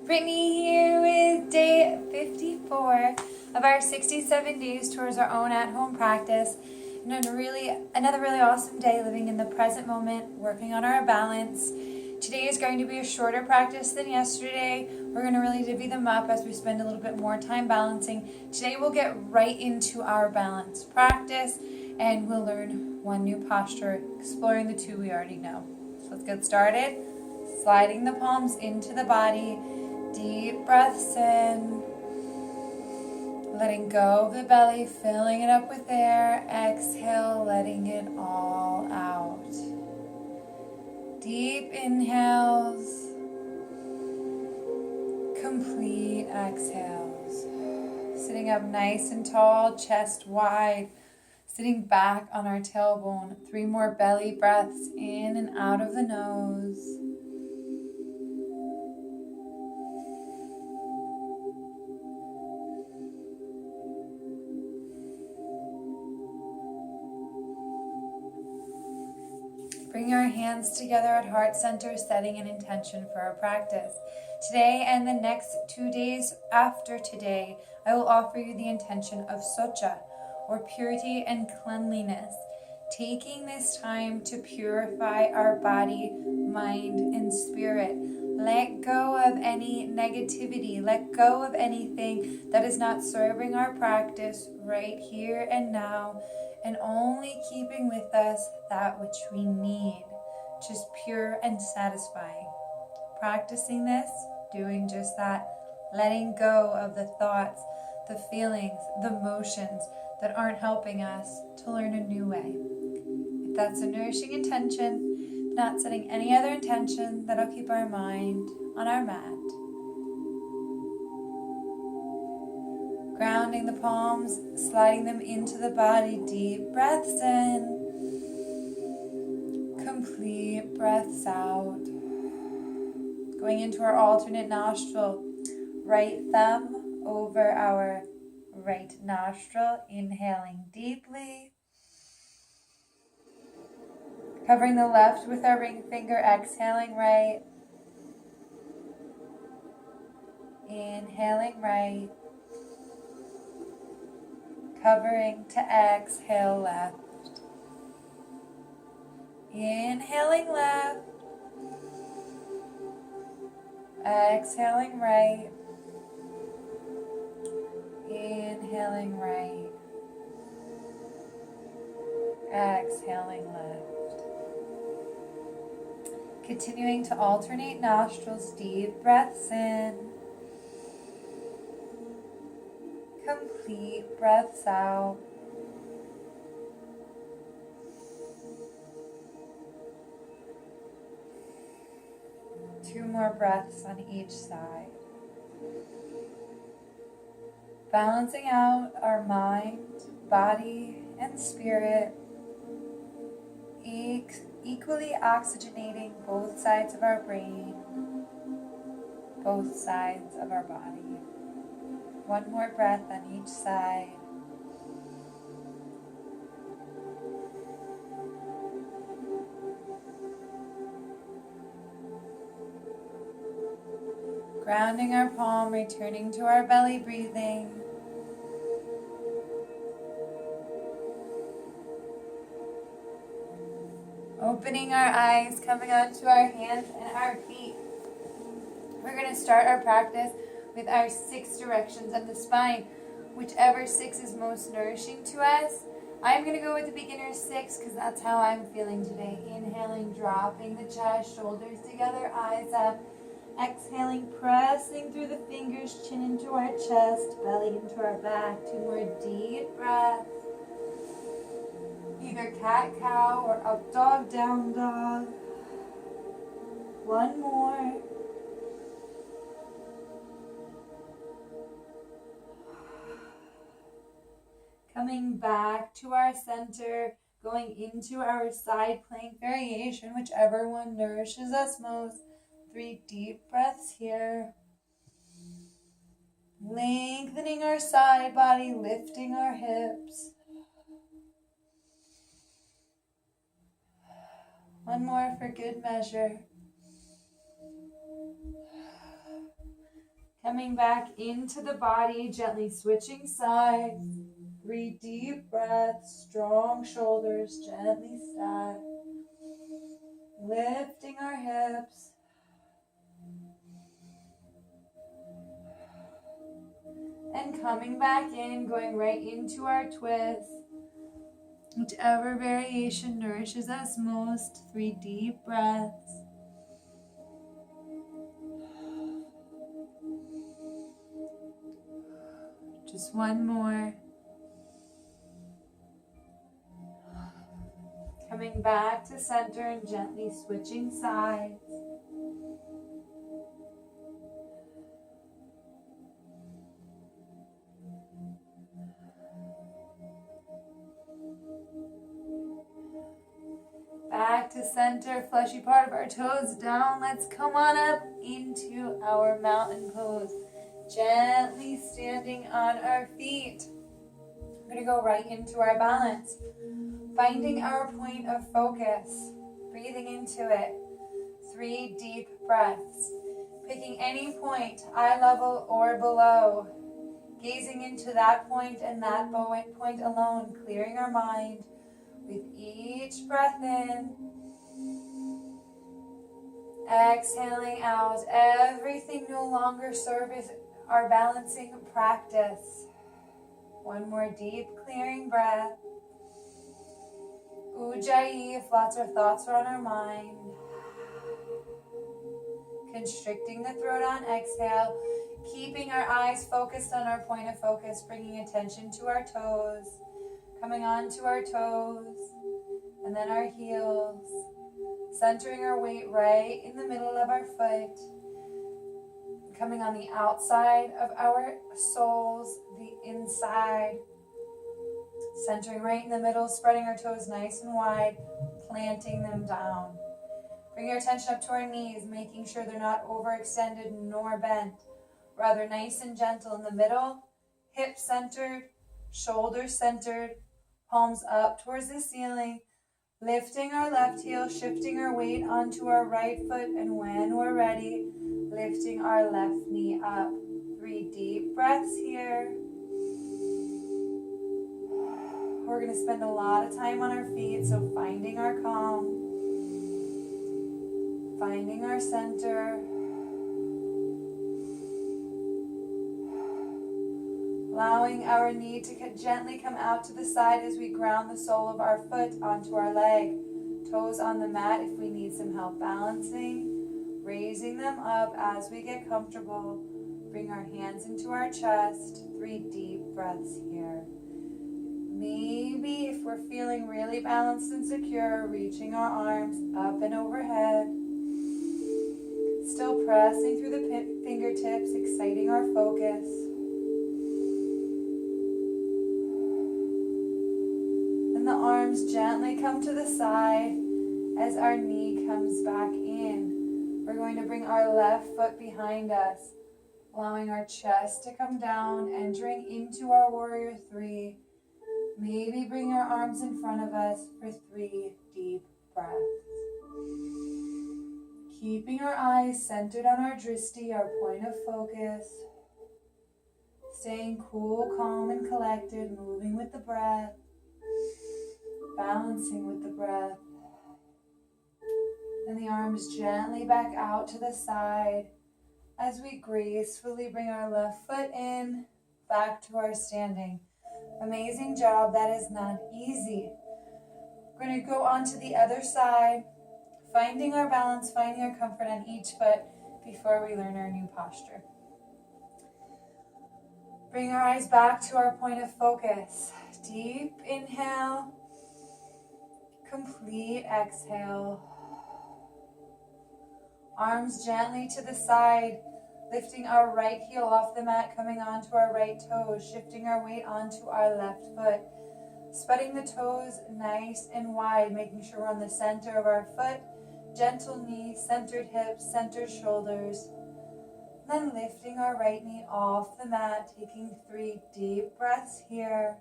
Brittany here with day 54 of our 67 days towards our own at-home practice. And another really awesome day living in the present moment, working on our balance. Today is going to be a shorter practice than yesterday. We're going to really divvy them up as we spend a little bit more time balancing. Today we'll get right into our balance practice and we'll learn one new posture, exploring the two we already know. So let's get started. Sliding the palms into the body. Deep breaths in. Letting go of the belly, filling it up with air. Exhale, letting it all out. Deep inhales. Complete exhales. Sitting up nice and tall, chest wide. Sitting back on our tailbone. 3 more belly breaths in and out of the nose. Bring our hands together at heart center, setting an intention for our practice. Today and the next 2 days after today, I will offer you the intention of socha, or purity and cleanliness, taking this time to purify our body, mind, and spirit. Let go of any negativity, let go of anything that is not serving our practice right here and now, and only keeping with us that which we need, which is pure and satisfying. Practicing this, doing just that, letting go of the thoughts, the feelings, the emotions that aren't helping us to learn a new way. If that's a nourishing intention, not setting any other intention that'll keep our mind on our mat. Grounding the palms, sliding them into the body, deep breaths in, complete breaths out. Going into our alternate nostril, right thumb over our right nostril, inhaling deeply. Covering the left with our ring finger, exhaling right. Inhaling right. Covering to exhale left. Inhaling left. Exhaling right. Inhaling right. Exhaling left. Continuing to alternate nostrils, deep breaths in. Complete breaths out. Two more breaths on each side. Balancing out our mind, body, and spirit. Equally oxygenating both sides of our brain, both sides of our body. One more breath on each side. Grounding our palm, returning to our belly breathing. Opening our eyes, coming onto our hands and our feet. We're going to start our practice with our 6 directions of the spine, whichever 6 is most nourishing to us. I'm going to go with the beginner 6 because that's how I'm feeling today. Inhaling, dropping the chest, shoulders together, eyes up. Exhaling, pressing through the fingers, chin into our chest, belly into our back. 2 more deep breaths. Either cat-cow or up dog, down dog. 1 more. Coming back to our center, going into our side plank variation, whichever one nourishes us most. 3 deep breaths here. Lengthening our side body, lifting our hips. 1 more for good measure. Coming back into the body, gently switching sides. 3 deep breaths, strong shoulders, gently stack. Lifting our hips. And coming back in, going right into our twist. Whichever variation nourishes us most. 3 deep breaths. Just one more. Coming back to center and gently switching sides. Back to center, fleshy part of our toes down. Let's come on up into our mountain pose. Gently standing on our feet. We're going to go right into our balance. Finding our point of focus. Breathing into it. 3 deep breaths. Picking any point, eye level or below. Gazing into that point and that point alone. Clearing our mind with each breath in. Exhaling out. Everything no longer serves our balancing practice. One more deep clearing breath. Ujjayi, if lots of thoughts are on our mind. Constricting the throat on exhale. Keeping our eyes focused on our point of focus. Bringing attention to our toes. Coming on to our toes. And then our heels. Centering our weight right in the middle of our foot. Coming on the outside of our soles, the inside. Centering right in the middle, spreading our toes nice and wide, planting them down. Bring your attention up to our knees, making sure they're not overextended nor bent. Rather nice and gentle in the middle, hips centered, shoulders centered, palms up towards the ceiling. Lifting our left heel, shifting our weight onto our right foot, and when we're ready, lifting our left knee up. 3 deep breaths here. We're going to spend a lot of time on our feet, so finding our calm, finding our center, allowing our knee to gently come out to the side as we ground the sole of our foot onto our leg. Toes on the mat if we need some help balancing, raising them up as we get comfortable. Bring our hands into our chest. 3 deep breaths here. Maybe if we're feeling really balanced and secure, reaching our arms up and overhead. Still pressing through the fingertips, exciting our focus. And the arms gently come to the side as our knee comes back in. We're going to bring our left foot behind us, allowing our chest to come down, entering into our warrior 3. Maybe bring our arms in front of us for 3 deep breaths. Keeping our eyes centered on our drishti, our point of focus. Staying cool, calm, and collected, moving with the breath. Balancing with the breath. And the arms gently back out to the side as we gracefully bring our left foot in, back to our standing. Amazing job. That is not easy. We're going to go on to the other side, finding our balance, finding our comfort on each foot before we learn our new posture. Bring our eyes back to our point of focus. Deep inhale, complete exhale. Arms gently to the side, lifting our right heel off the mat, coming onto our right toes, shifting our weight onto our left foot. Spreading the toes nice and wide, making sure we're on the center of our foot. Gentle knee, centered hips, centered shoulders. Then lifting our right knee off the mat, taking 3 deep breaths here.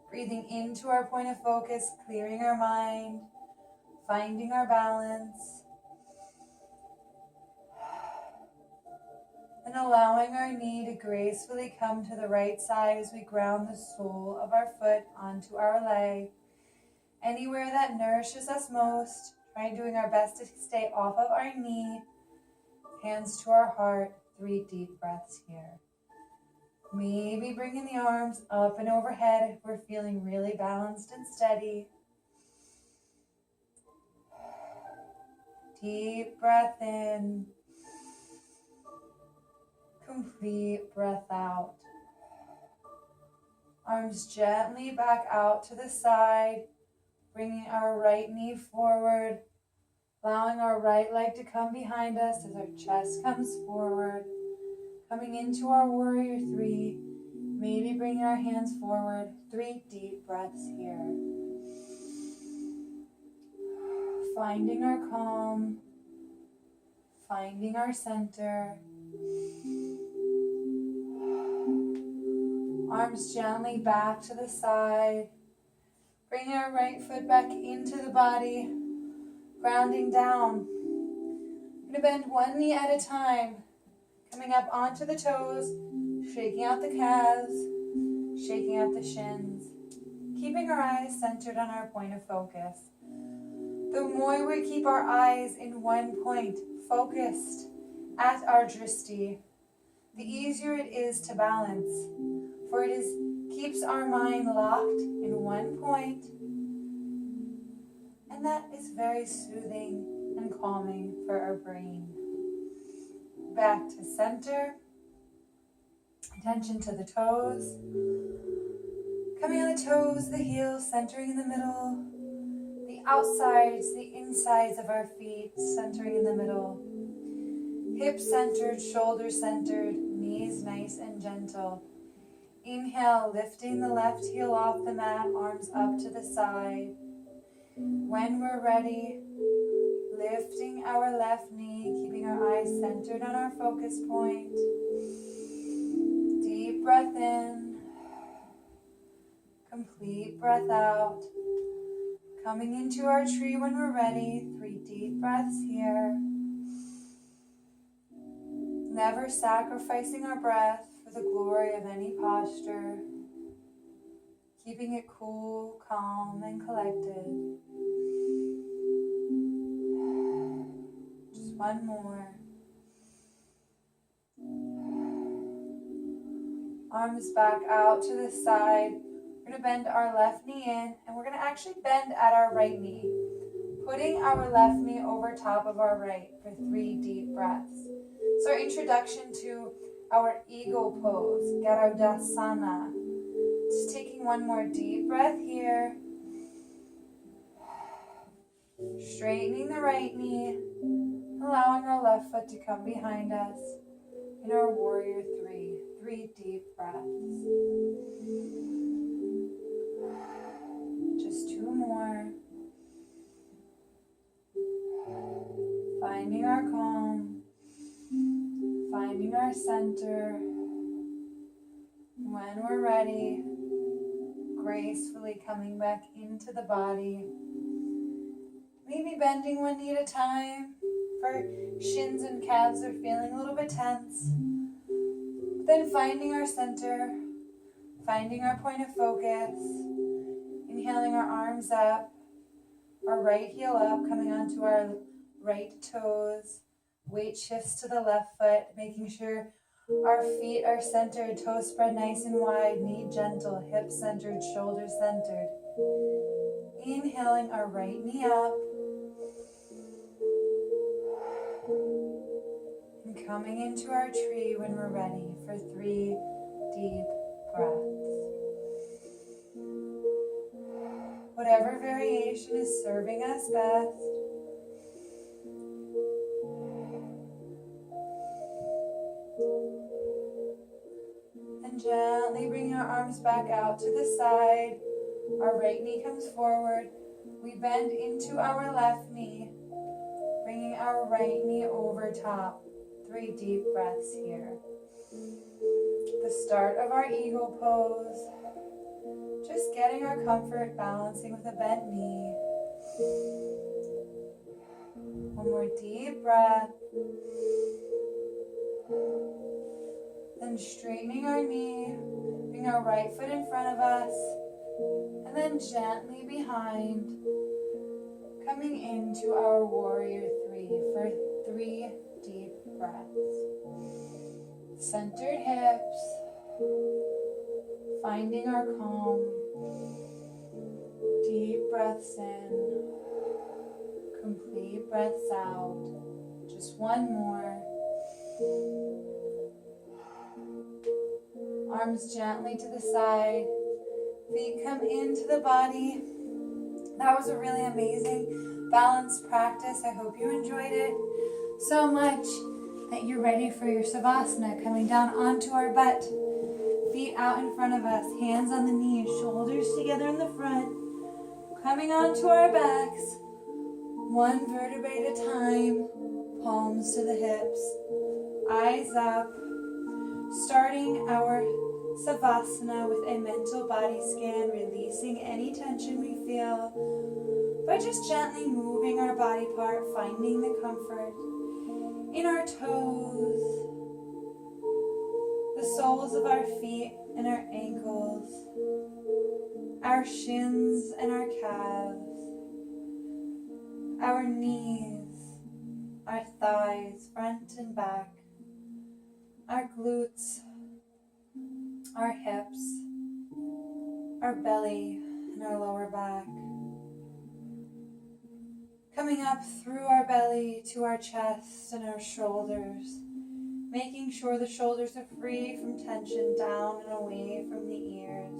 Breathing into our point of focus, clearing our mind, finding our balance. And allowing our knee to gracefully come to the right side as we ground the sole of our foot onto our leg. Anywhere that nourishes us most, doing our best to stay off of our knee. Hands to our heart, 3 deep breaths here. Maybe bringing the arms up and overhead if we're feeling really balanced and steady. Deep breath in. Complete breath out. Arms gently back out to the side, bringing our right knee forward, allowing our right leg to come behind us as our chest comes forward. Coming into our warrior 3, maybe bringing our hands forward, 3 deep breaths here. Finding our calm, finding our center. Arms gently back to the side. Bringing our right foot back into the body, grounding down. We're going to bend one knee at a time, coming up onto the toes, shaking out the calves, shaking out the shins, keeping our eyes centered on our point of focus. The more we keep our eyes in one point, focused at our drishti, the easier it is to balance, for it keeps our mind locked in one point, and that is very soothing and calming for our brain. Back to center, attention to the toes, coming on the toes, the heels centering in the middle, the outsides, the insides of our feet centering in the middle, hips centered, shoulders centered, knees nice and gentle. Inhale, lifting the left heel off the mat, arms up to the side. When we're ready, lifting our left knee, keeping our eyes centered on our focus point. Deep breath in, complete breath out. Coming into our tree when we're ready, 3 deep breaths here. Never sacrificing our breath for the glory of any posture. Keeping it cool, calm, and collected. Just one more. Arms back out to the side. We're going to bend our left knee in, and we're going to actually bend at our right knee, putting our left knee over top of our right for 3 deep breaths. So our introduction to our eagle pose, Garudasana. Just taking one more deep breath here. Straightening the right knee, allowing our left foot to come behind us in our warrior 3. 3 deep breaths. Just 2 more. Finding our calm, finding our center. When we're ready, gracefully coming back into the body. Maybe bending one knee at a time if our shins and calves are feeling a little bit tense. Then finding our center, finding our point of focus. Inhaling our arms up, our right heel up, coming onto our right toes. Weight shifts to the left foot, making sure our feet are centered, toes spread nice and wide, knee gentle, hips centered, shoulders centered. Inhaling our right knee up. And coming into our tree when we're ready for 3 deep breaths. Whatever variation is serving us best. And gently bringing our arms back out to the side. Our right knee comes forward. We bend into our left knee, bringing our right knee over top. 3 deep breaths here. The start of our eagle pose. Just getting our comfort, balancing with a bent knee. One more deep breath. Then straightening our knee, bring our right foot in front of us, and then gently behind, coming into our warrior three for 3 deep breaths. Centered hips, finding our calm. Deep breaths in, complete breaths out. Just one more. Arms gently to the side. Feet come into the body. That was a really amazing balanced practice. I hope you enjoyed it so much that you're ready for your Savasana, coming down onto our butt. Feet out in front of us, hands on the knees, shoulders together in the front, coming onto our backs, one vertebrae at a time, palms to the hips, eyes up, starting our Savasana with a mental body scan, releasing any tension we feel by just gently moving our body part, finding the comfort in our toes, the soles of our feet and our ankles, our shins and our calves, our knees, our thighs, front and back, our glutes, our hips, our belly and our lower back. Coming up through our belly to our chest and our shoulders, making sure the shoulders are free from tension, down and away from the ears.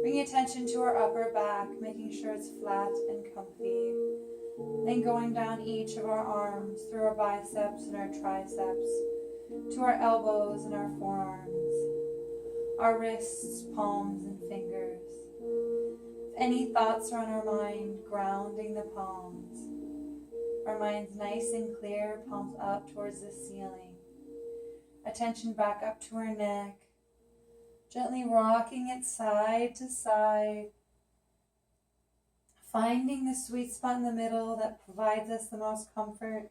Bring attention to our upper back, making sure it's flat and comfy. Then going down each of our arms, through our biceps and our triceps, to our elbows and our forearms, our wrists, palms, and fingers. If any thoughts are on our mind, grounding the palms. Our mind's nice and clear, palms up towards the ceiling. Attention back up to our neck, gently rocking it side to side, finding the sweet spot in the middle that provides us the most comfort.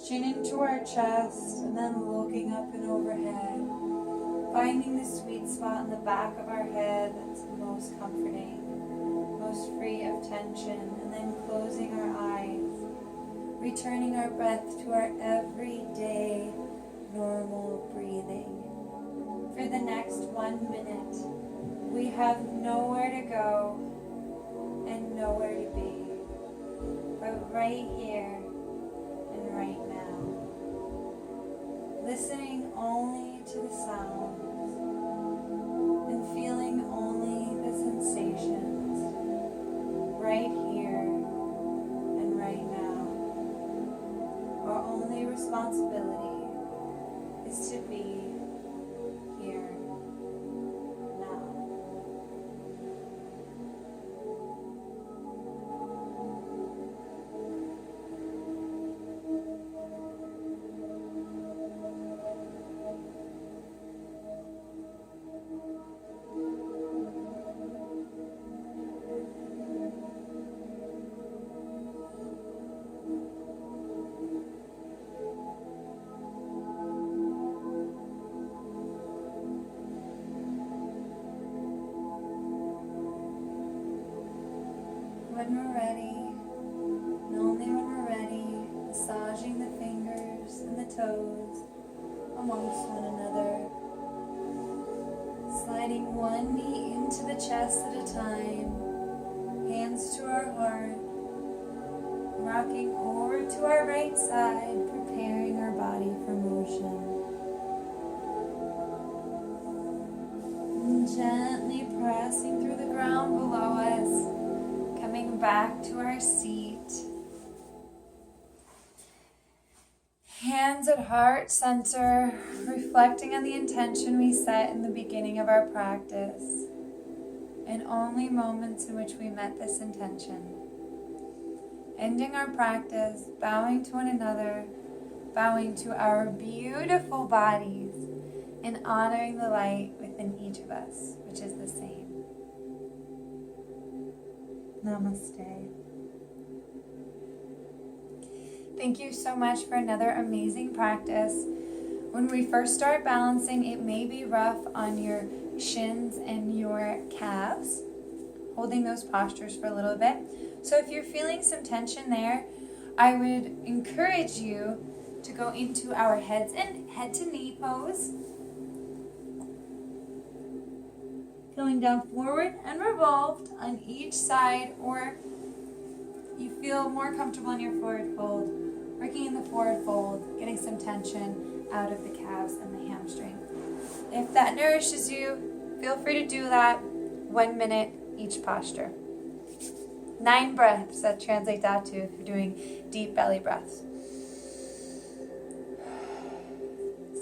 Chin into our chest and then looking up and overhead, finding the sweet spot in the back of our head that's the most comforting, most free of tension, and then closing our eyes, returning our breath to our everyday normal breathing. For the next 1 minute, we have nowhere to go and nowhere to be, but right here and right now. Listening only to the sounds and feeling only the sensations right here and right now. Our only responsibility is to be here now. When we're ready, and only when we're ready, massaging the fingers and the toes amongst one another, sliding one knee into the chest at a time, hands to our heart, rocking over to our right side, preparing our body for motion. And gently pressing through the ground below us, coming back to our seat. Hands at heart center, reflecting on the intention we set in the beginning of our practice, and only moments in which we met this intention. Ending our practice, bowing to one another, bowing to our beautiful bodies, and honoring the light within each of us, which is the same. Namaste. Thank you so much for another amazing practice. When we first start balancing, it may be rough on your shins and your calves, holding those postures for a little bit. So if you're feeling some tension there, I would encourage you to go into our head to knee pose. Feeling down forward and revolved on each side, or you feel more comfortable in your forward fold, working in the forward fold, getting some tension out of the calves and the hamstring. If that nourishes you, feel free to do that 1 minute each posture. 9 breaths, that translate that to if you're doing deep belly breaths.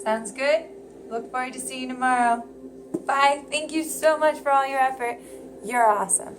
Sounds good? Look forward to seeing you tomorrow. Bye. Thank you so much for all your effort. You're awesome.